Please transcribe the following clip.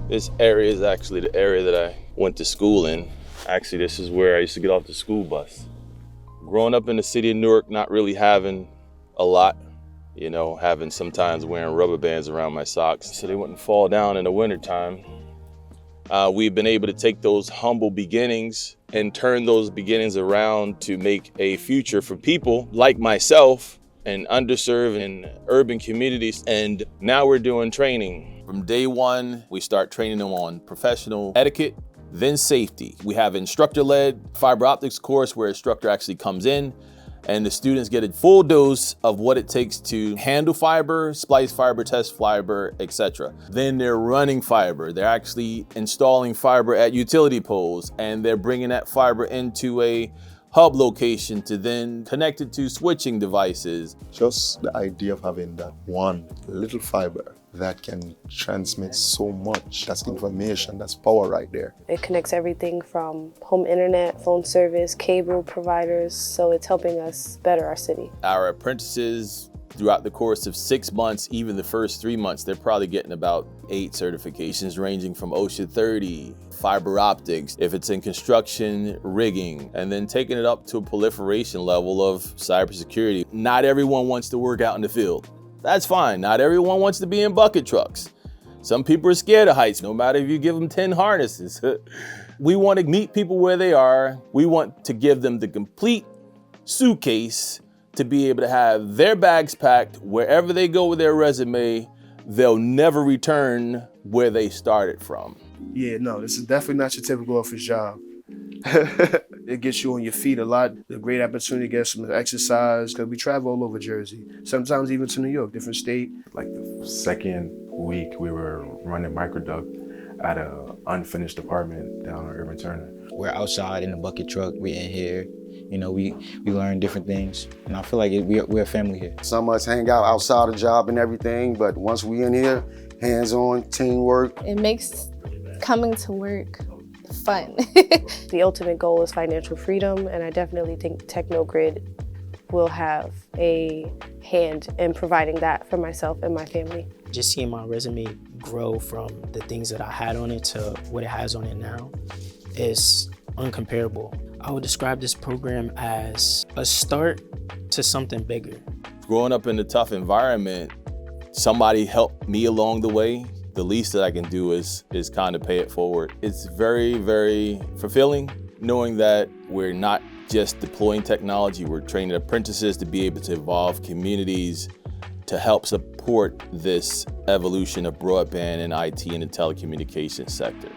This area is actually the area that I went to school in. Actually, this is where I used to get off the school bus. Growing up in the city of Newark, not really having a lot, you know, having sometimes wearing rubber bands around my socks so they wouldn't fall down in the wintertime. We've been able to take those humble beginnings and turn those beginnings around to make a future for people like myself in underserved and urban communities. And now we're doing training. From day one, we start training them on professional etiquette, then safety. We have instructor-led fiber optics course where instructor actually comes in and the students get a full dose of what it takes to handle fiber, splice fiber, test fiber, etc. Then they're running fiber. They're actually installing fiber at utility poles, and they're bringing that fiber into a hub location to then connect it to switching devices. Just the idea of having that one little fiber that can transmit so much, that's information, that's power right there. It connects everything from home internet, phone service, cable providers, so it's helping us better our city. Our apprentices, throughout the course of 6 months, even the first 3 months, they're probably getting about 8 certifications ranging from OSHA 30, fiber optics, if it's in construction, rigging, and then taking it up to a proliferation level of cybersecurity. Not everyone wants to work out in the field. That's fine. Not everyone wants to be in bucket trucks. Some people are scared of heights, no matter if you give them 10 harnesses. We want to meet people where they are. We want to give them the complete suitcase to be able to have their bags packed wherever they go with their resume. They'll never return where they started from. Yeah, no, this is definitely not your typical office job. It gets you on your feet a lot. A great opportunity to get some exercise, because we travel all over Jersey, sometimes even to New York, different state. Like the second week, we were running microduct at an unfinished apartment down on Urban Turner. We're outside in the bucket truck, we're in here. You know, we learn different things, and I feel like we're a family here. Some of us hang out outside the job and everything, but once we in here, hands-on, teamwork. It makes coming to work fun. The ultimate goal is financial freedom, and I definitely think TeknoGRID will have a hand in providing that for myself and my family. Just seeing my resume grow from the things that I had on it to what it has on it now is uncomparable. I would describe this program as a start to something bigger. Growing up in a tough environment, somebody helped me along the way. The least that I can do is kind of pay it forward. It's very, very fulfilling knowing that we're not just deploying technology, we're training apprentices to be able to evolve communities to help support this evolution of broadband and IT in the telecommunications sector.